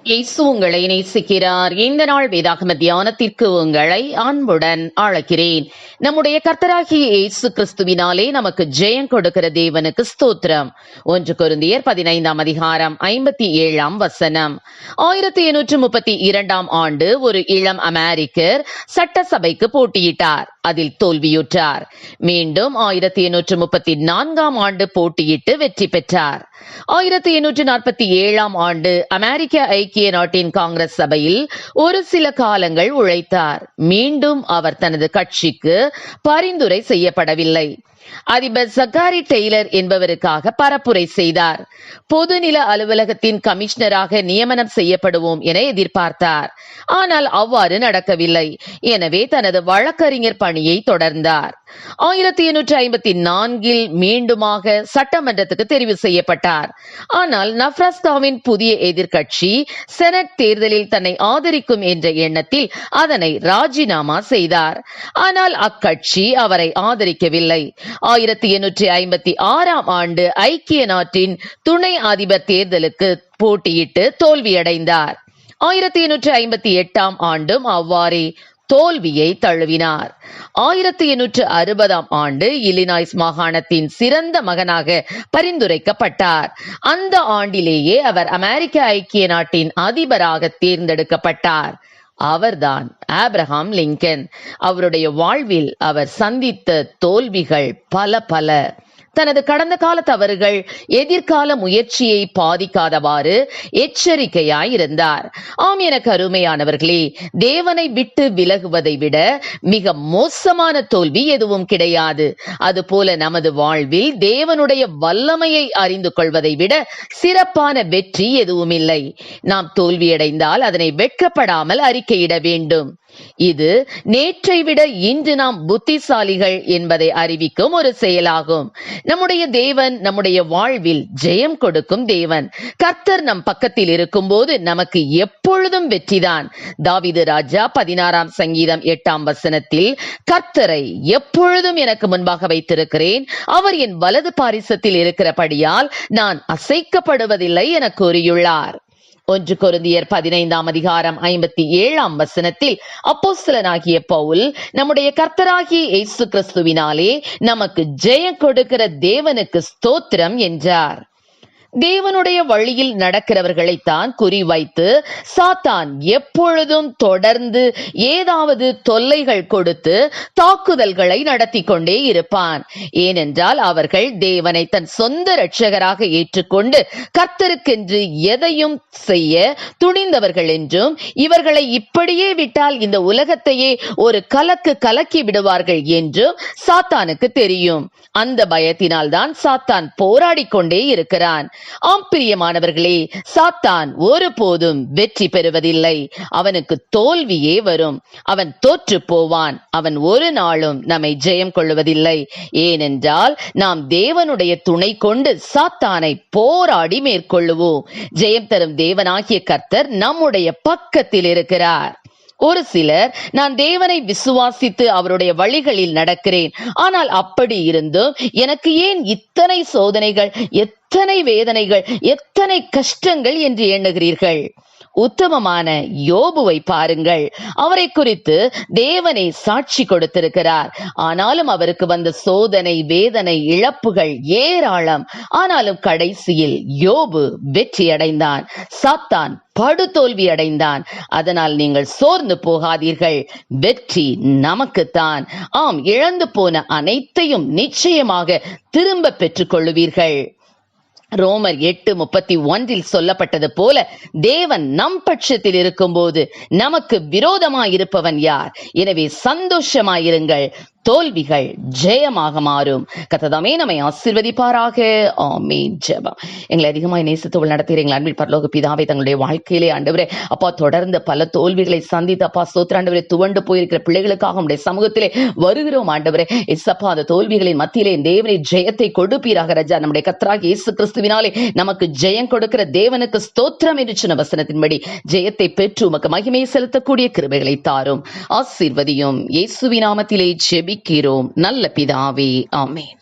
இயேசு உங்களை நேசிக்கிறார். இந்த நாள் வேதாகம தியானத்திற்கு உங்களை அன்புடன் அழைக்கிறேன். நம்முடைய கர்த்தராகிய இயேசு கிறிஸ்துவினாலே நமக்கு ஜெயம் கொடுக்கிற தேவனுக்கு ஸ்தோத்திரம். 1 கொரிந்தியர் 15 அதிகாரம் 57 வசனம். 1832 ஆண்டு ஒரு இளம் அமெரிக்கர் சட்டசபைக்கு போட்டியிட்டார். அதில் தோல்வியுற்றார். மீண்டும் 1834 ஆண்டு போட்டியிட்டு வெற்றி பெற்றார். 1847 ஆண்டு அமெரிக்க ஐக்கிய நாட்டின் காங்கிரஸ் சபையில் ஒரு சில காலங்கள் உழைத்தார். மீண்டும் அவர் தனது கட்சிக்கு பரிந்துரை செய்யப்படவில்லை. அதிபர் ஜக்காரி டெய்லர் என்பவருக்காக பரப்புரை செய்தார். பொதுநில அலுவலகத்தின் கமிஷனராக நியமனம் செய்யப்படுவோம் என எதிர்பார்த்தார். ஆனால் அவ்வாறு நடக்கவில்லை. எனவே தனது வழக்கறிஞர் பணியை தொடர்ந்தார். 1854 மீண்டுமாக சட்டமன்றத்துக்கு தெரிவு செய்யப்பட்டார். ஆனால் நப்ராஸ்காவின் புதிய எதிர்க்கட்சி செனட் தேர்தலில் தன்னை ஆதரிக்கும் என்ற எண்ணத்தில் அதனை ராஜினாமா செய்தார். ஆனால் அக்கட்சி அவரை ஆதரிக்கவில்லை. 1856 ஆண்டு ஐக்கிய நாட்டின் துணை அதிபர் தேர்தலுக்கு போட்டியிட்டு தோல்வியடைந்தார். 1858 ஆண்டும் அவ்வாறே தோல்வியை தழுவினார். 1860 ஆண்டு இல்லினாய்ஸ் மாகாணத்தின் சிறந்த மகனாக பரிந்துரைக்கப்பட்டார். அந்த ஆண்டிலேயே அவர் அமெரிக்க ஐக்கிய நாட்டின் அதிபராக தேர்ந்தெடுக்கப்பட்டார். அவர்தான் ஆபிரகாம் லிங்கன். அவருடைய வாழ்வில் அவர் சந்தித்த தோல்விகள் பல. தனது கடந்த கால தவறுகள் எதிர்கால முயற்சியை பாதிக்காதவாறு எச்சரிக்கையாயிருந்தார். ஆம், எனக்கு அருமையானவர்களே, தேவனை விட்டு விலகுவதை விட மிக மோசமான தோல்வி எதுவும் கிடையாது. அதுபோல நமது வாழ்வில் தேவனுடைய வல்லமையை அறிந்து கொள்வதை விட சிறப்பான வெற்றி எதுவும் இல்லை. நாம் தோல்வியடைந்தால் அதனை வெட்கப்படாமல் அறிக்கையிட வேண்டும். இது நேற்றை விட இன்று நாம் புத்திசாலிகள் என்பதை அறிவிக்கும் ஒரு செயலாகும். நம்முடைய தேவன் நம்முடைய வாழ்வில் ஜெயம் கொடுக்கும் தேவன். கர்த்தர் நம் பக்கத்தில் இருக்கும் போது நமக்கு எப்பொழுதும் வெற்றிதான். தாவீது ராஜா 16 சங்கீதம் 8 வசனத்தில், கர்த்தரை எப்பொழுதும் எனக்கு முன்பாக வைத்திருக்கிறேன், அவர் என் வலது பாரிசத்தில் இருக்கிறபடியால் நான் அசைக்கப்படுவதில்லை என கூறியுள்ளார். 1 கொரிந்தியர் 15 அதிகாரம் 57 வசனத்தில் அப்போஸ்தலனாகிய பவுல் நம்முடைய கர்த்தராகிய இயேசு கிறிஸ்துவினாலே நமக்கு ஜெயம் கொடுக்கிற தேவனுக்கு ஸ்தோத்திரம் என்றார். தேவனுடைய வழியில் நடக்கிறவர்களைத்தான் குறிவைத்து சாத்தான் எப்பொழுதும் தொடர்ந்து ஏதாவது தொல்லைகள் கொடுத்து தாக்குதல்களை நடத்தி கொண்டே இருப்பான். ஏனென்றால் அவர்கள் தேவனை தன் சொந்த இரட்சகராக ஏற்றுக்கொண்டு கர்த்தருக்கென்று எதையும் செய்ய துணிந்தவர்கள் என்றும், இவர்களை இப்படியே விட்டால் இந்த உலகத்தையே ஒரு கலக்கி விடுவார்கள் என்றும் சாத்தானுக்கு தெரியும். அந்த பயத்தினால் தான் சாத்தான் போராடி கொண்டே இருக்கிறான். ஆம் பிரியமானவர்களே, சாத்தான் ஒருபோதும் வெற்றி பெறுவதில்லை. அவனுக்கு தோல்வியே வரும். அவன் தோற்று போவான். அவன் ஒரு நாளும் நம்மை ஜெயம் கொள்வதில்லை. ஏனென்றால் நாம் தேவனுடைய துணை கொண்டு சாத்தானை போராடி மேற்கொள்ளுவோம். ஜெயம் தரும் தேவனாகிய கர்த்தர் நம்முடைய பக்கத்தில் இருக்கிறார். ஒரு சிலர், நான் தேவனை விசுவாசித்து அவருடைய வழிகளில் நடக்கிறேன், ஆனால் அப்படி இருந்தும் எனக்கு ஏன் இத்தனை சோதனைகள், எத்தனை வேதனைகள், எத்தனை கஷ்டங்கள் என்று எண்ணுகிறீர்கள்? உத்தமமான யோபுவை பாருங்கள். அவரை குறித்து தேவனை சாட்சி கொடுத்திருக்கிறார். ஆனாலும் அவருக்கு வந்த சோதனை, வேதனை, இழப்புகள் ஏராளம். ஆனாலும் கடைசியில் யோபு வெற்றி அடைந்தான். சாத்தான் படுதோல்வி அடைந்தான். அதனால் நீங்கள் சோர்ந்து போகாதீர்கள். வெற்றி நமக்குத்தான். ஆம், இழந்து போன அனைத்தையும் நிச்சயமாக திரும்ப பெற்றுக் கொள்ளுவீர்கள். ரோமர் 8:31 சொல்லப்பட்டது போல, தேவன் நம் பட்சத்தில் இருக்கும் போது நமக்கு விரோதமாயிருப்பவன் யார்? எனவே சந்தோஷமாயிருங்கள். தோல்விகள் ஜெயமாக மாறும். கர்த்தர் நம்மை ஆசீர்வதிப்பாராக. ஆமென். ஜெபம். எங்களை அதிகமாய் நேசித்து நடத்துகிற எங்கள் அன்பில் பரலோக பிதாவே, தங்களுடைய வாழ்க்கையிலே ஆண்டவரே அப்பா தொடர்ந்து பல தோல்விகளை சந்தித்து அப்பா ஸ்தோத்திர ஆண்டவரே துவண்டு போயிருக்கிற பிள்ளைகளுக்காக உடைய சமூகத்திலே வருகிறோம் ஆண்டவரே. எஸ்அப்பா, அந்த தோல்விகளின் மத்தியிலே தேவனை ஜெயத்தை கொடுப்பீராக ராஜா. நம்முடைய கர்த்தராகிய இயேசு கிறிஸ்துவினாலே நமக்கு ஜெயம் கொடுக்கிற தேவனுக்கு ஸ்தோத்திரம் என்று சொன்ன வசனத்தின்படி ஜெயத்தை பெற்று உமக்கு மகிமை செலுத்தக்கூடிய கிருபைகளை தாரும். ஆசீர்வதியும். இயேசுவின் நாமத்திலே ஜெபிக்கிறோம் நல்ல பிதாவே. ஆமென்.